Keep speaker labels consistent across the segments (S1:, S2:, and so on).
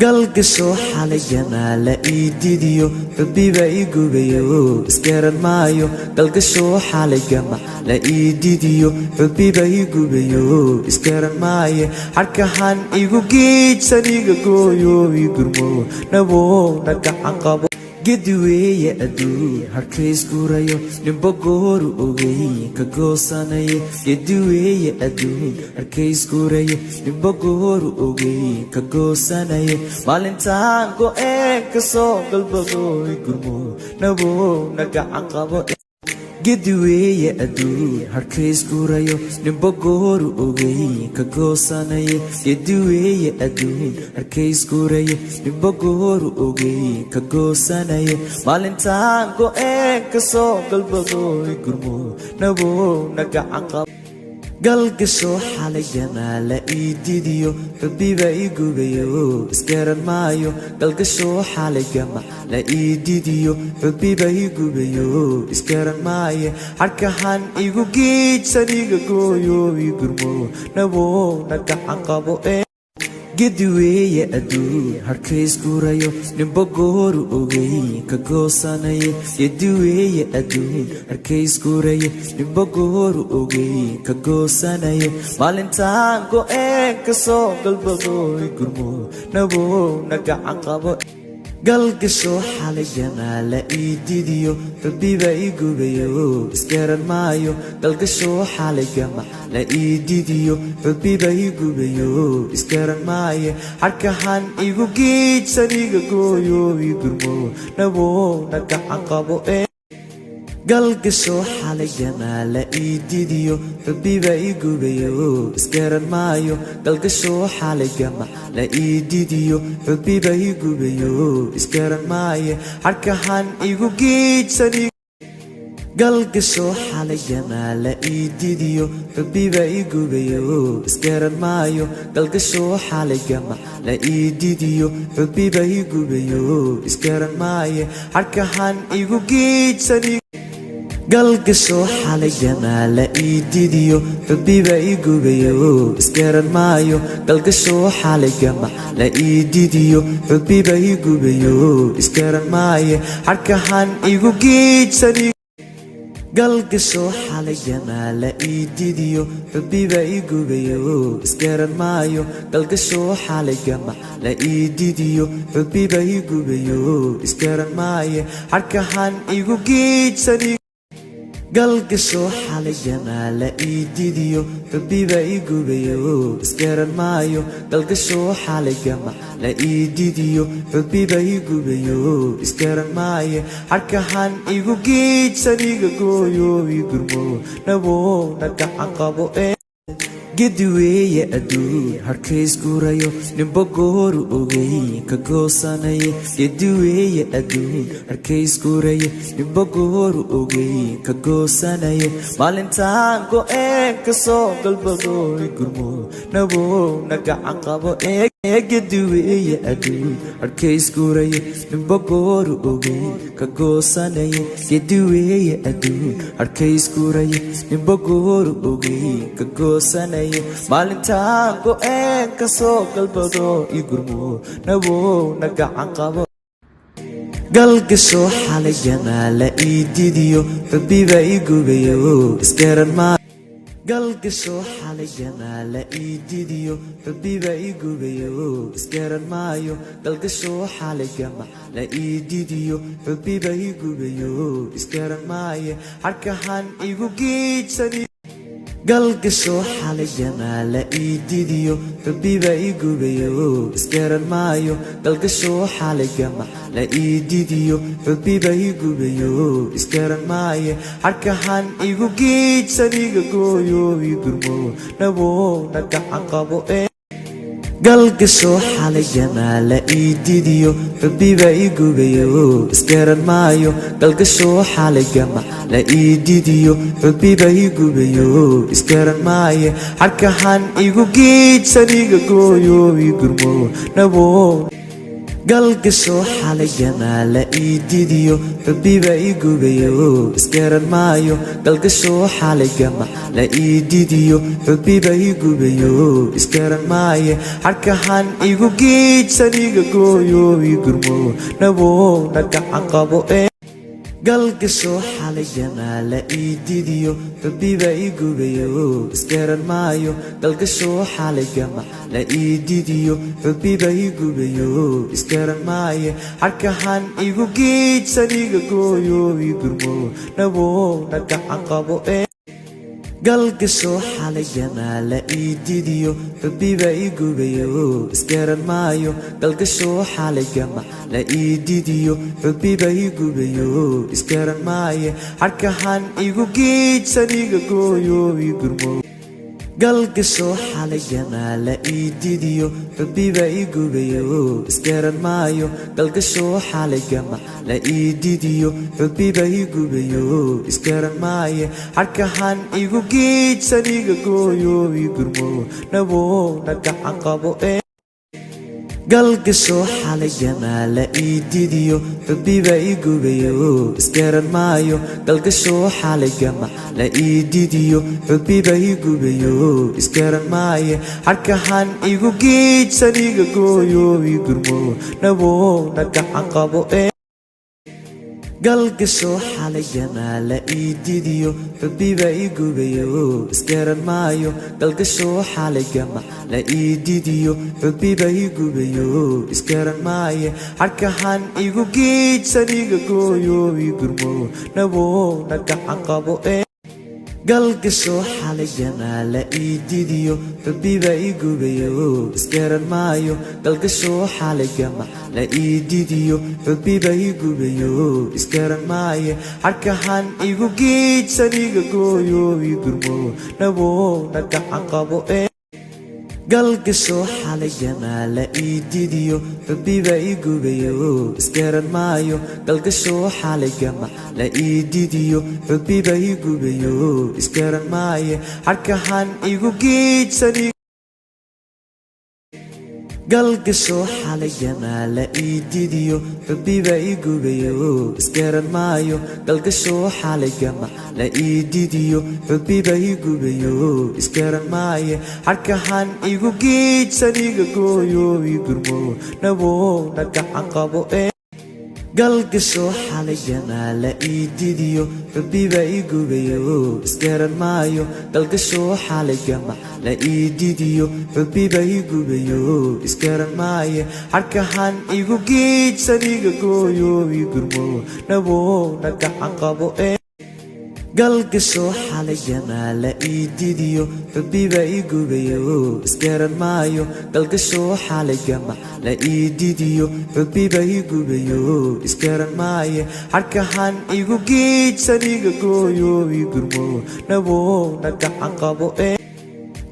S1: galgasho xalayana la iididiyo xubbiba igubayo iskaran maayo galgasho xalayama la iididiyo xubbiba igubayo iskaran maaye harkahan igu giidsan iga gooyo igurmo nabow nagacan qabo gedi weeye adduun harkays gurayo nimbo gooru ogay ka goosanaye gedi weeye adduun harkays gurayo nimbo gooru ogay ka goosanaye maalintaan go-een ka soo galbado igurmo nabow nagacan qabo gedi weeye adduun harkays gurayo nimbo gooru ogay ka goosanaye gedi weeye adduun harkays gurayo nimbo gooru ogay ka goosanaye maalintaan go-een ka soo galbado igurmo nabow nagacan qabo galgasho xalayana la iididiyo xubbiba igubayo iskaran maayo galgasho xalayama la iididiyo xubbiba igubayo iskaran maaye harkahan igu giidsan iga gooyo igurmo nabow nagacan qabo gedi weeye adduun harkays gurayo nimbo gooru ogay ka goosanaye gedi weeye adduun harkays gurayo nimbo gooru ogay ka goosanaye maalintaan go-een ka soo galbado igurmo nabow nagacan qabo galgasho xalayana la iididiyo xubbiba igubayo iskaran maayo galgasho xalayama la iididiyo xubbiba igubayo iskaran maaye harkahan igu giidsan iga gooyo igurmo nabow nagacan qabo galgasho xalayana la iididiyo xubbiba igubayo iskaran maayo galgasho xalayama la iididiyo xubbiba igubayo iskaran maaye harkahan igu giidsan galgasho xalayana la iididiyo xubbiba igubayo iskaran maayo galgasho xalayama la iididiyo xubbiba igubayo iskaran maaye harkahan igu giidsan galgasho xalayana la iididiyo xubbiba igubayo iskaran maayo galgasho xalayama la iididiyo xubbiba igubayo iskaran maaye harkahan igu giidsan galgasho xalayana la iididiyo xubbiba igubayo iskaran maayo galgasho xalayama la iididiyo xubbiba igubayo iskaran maaye harkahan igu giidsan galgasho xalayana la iididiyo xubbiba igubayo iskaran maayo galgasho xalayama la iididiyo xubbiba igubayo iskaran maaye harkahan igu giidsan iga gooyo igurmo nabow nagacan qabo gedi weeye adduun harkays gurayo nimbo gooru ogay ka goosanaye gedi weeye adduun harkays gurayo nimbo gooru ogay ka goosanaye maalintaan go-een ka soo galbado igurmo nabow nagacan qabo gedi weeye adduun harkays gurayo nimbo gooru ogay ka goosanaye gedi weeye adduun harkays gurayo nimbo gooru ogay ka goosanaye maalintaan go-een ka soo galbado igurmo nabow nagacan qabo galgasho xalayana la iididiyo xubbiba igubayo iskaran maayo galgasho xalayana la iididiyo xubbiba igubayo iskaran maayo galgasho xalayama la iididiyo xubbiba igubayo iskaran maaye harkahan igu giidsan galgasho xalayana la iididiyo xubbiba igubayo iskaran maayo galgasho xalayama la iididiyo xubbiba igubayo iskaran maaye harkahan igu giidsan iga gooyo igurmo nabow nagacan qabo galgasho xalayana la iididiyo xubbiba igubayo iskaran maayo galgasho xalayama la iididiyo xubbiba igubayo iskaran maaye harkahan igu giidsan iga gooyo igurmo nabow galgasho xalayana la iididiyo xubbiba igubayo iskaran maayo galgasho xalayama la iididiyo xubbiba igubayo iskaran maaye harkahan igu giidsan iga gooyo igurmo nabow nagacan qabo galgasho xalayana la iididiyo xubbiba igubayo iskaran maayo galgasho xalayama la iididiyo xubbiba igubayo iskaran maaye harkahan igu giidsan iga gooyo igurmo nabow nagacan qabo galgasho xalayana la iididiyo xubbiba igubayo iskaran maayo galgasho xalayama la iididiyo xubbiba igubayo iskaran maaye harkahan igu giidsan iga gooyo igurmo galgasho xalayana la iididiyo xubbiba igubayo iskaran maayo galgasho xalayama la iididiyo xubbiba igubayo iskaran maaye harkahan igu giidsan iga gooyo igurmo nabow nagacan qabo galgasho xalayana la iididiyo xubbiba igubayo iskaran maayo galgasho xalayama la iididiyo xubbiba igubayo iskaran maaye harkahan igu giidsan iga gooyo igurmo nabow nagacan qabo galgasho xalayana la iididiyo xubbiba igubayo iskaran maayo galgasho xalayama la iididiyo xubbiba igubayo iskaran maaye harkahan igu giidsan iga gooyo igurmo nabow nagacan qabo galgasho xalayana la iididiyo xubbiba igubayo iskaran maayo galgasho xalayama la iididiyo xubbiba igubayo iskaran maaye harkahan igu giidsan iga gooyo igurmo nabow nagacan qabo galgasho xalayana la iididiyo xubbiba igubayo iskaran maayo galgasho xalayama la iididiyo xubbiba igubayo iskaran maaye harkahan igu giidsan galgasho xalayana la iididiyo xubbiba igubayo iskaran maayo galgasho xalayama la iididiyo xubbiba igubayo iskaran maaye harkahan igu giidsan iga gooyo igurmo nabow nagacan qabo galgasho xalayana la iididiyo xubbiba igubayo iskaran maayo galgasho xalayama la iididiyo xubbiba igubayo iskaran maaye harkahan igu giidsan iga gooyo igurmo nabow nagacan qabo galgasho xalayana la iididiyo xubbiba igubayo iskaran maayo galgasho xalayama la iididiyo xubbiba igubayo iskaran maaye harkahan igu giidsan iga gooyo igurmo nabow nagacan qabo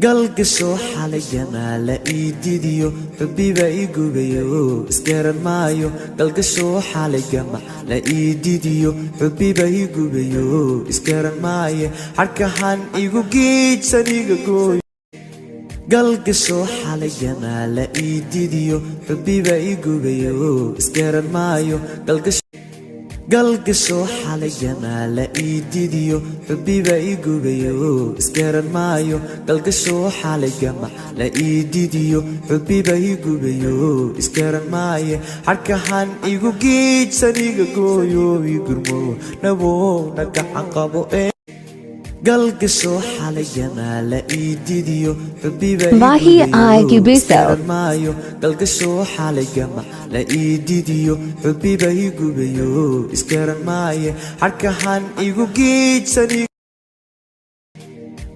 S1: galgasho xalayana la iididiyo xubbiba igubayo iskaran maayo galgasho xalayama la iididiyo xubbiba igubayo iskaran maaye harkahan igu giidsan iga gooyo galgasho xalayana la iididiyo xubbiba igubayo iskaran maayo galgasho xalayana la iididiyo xubbiba igubayo iskaran maayo galgasho xalayama la iididiyo xubbiba igubayo iskaran maaye harkahan igu giidsan iga gooyo igurmo nabow nagacan qabo galgasho xalayana la iididiyo xubbiba igubayo iskaran maayo galgasho xalayama la iididiyo xubbiba igubayo iskaran maaye harkahan igu giidsan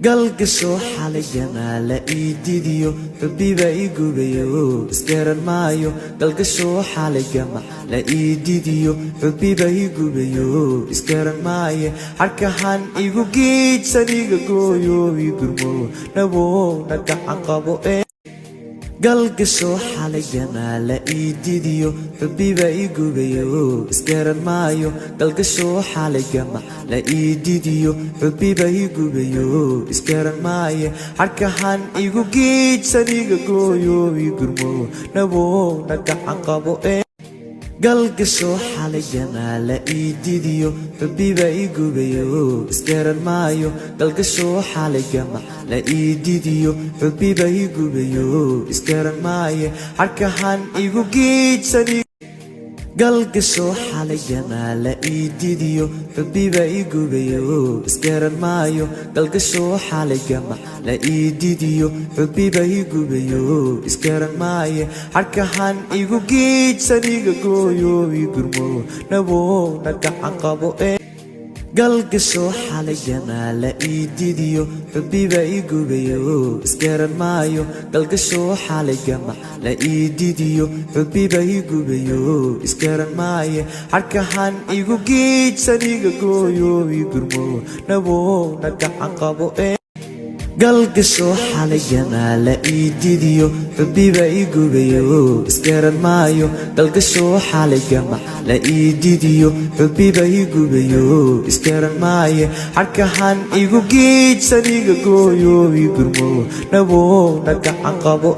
S1: galgasho xalayana la iididiyo xubbiba igubayo iskaran maayo galgasho xalayama la iididiyo xubbiba igubayo iskaran maaye harkahan igu giidsan iga gooyo igurmo nabow nagacan qabo galgasho xalayana la iididiyo xubbiba igubayo iskaran maayo galgasho xalayama la iididiyo xubbiba igubayo iskaran maaye harkahan igu giidsan iga gooyo igurmo nabow nagacan qabo galgasho xalayana la ii didiyo xubbiba ii gubayo isgaran maayo galgasho xalayama la ii didiyo xubbiba ii gubayo isgaran maaye harkahan igu giidsan galgasho xalayana la ii didiyo xubbiba ii gubayo isgaran maayo galgasho xalayama la ii didiyo xubbiba ii gubayo isgaran maaye harkahan igu giidsan iga gooyo ii gurmo nabowna gacan qabo galgasho xalayana la ii didiyo xubbiba ii gubayo isgaran maayo galgasho xalayama la ii didiyo xubbiba ii gubayo isgaran maaye harkahan igu giidsan iga gooyo ii gurmo nabowna gacan qabo galgasho xalayana la ii didiyo xubbiba ii gubayo isgaran maayo galgasho xalayama la ii didiyo xubbiba ii gubayo isgaran maaye harkahan igu giidsan iga gooyo ii gurmo nabowna gacan qabo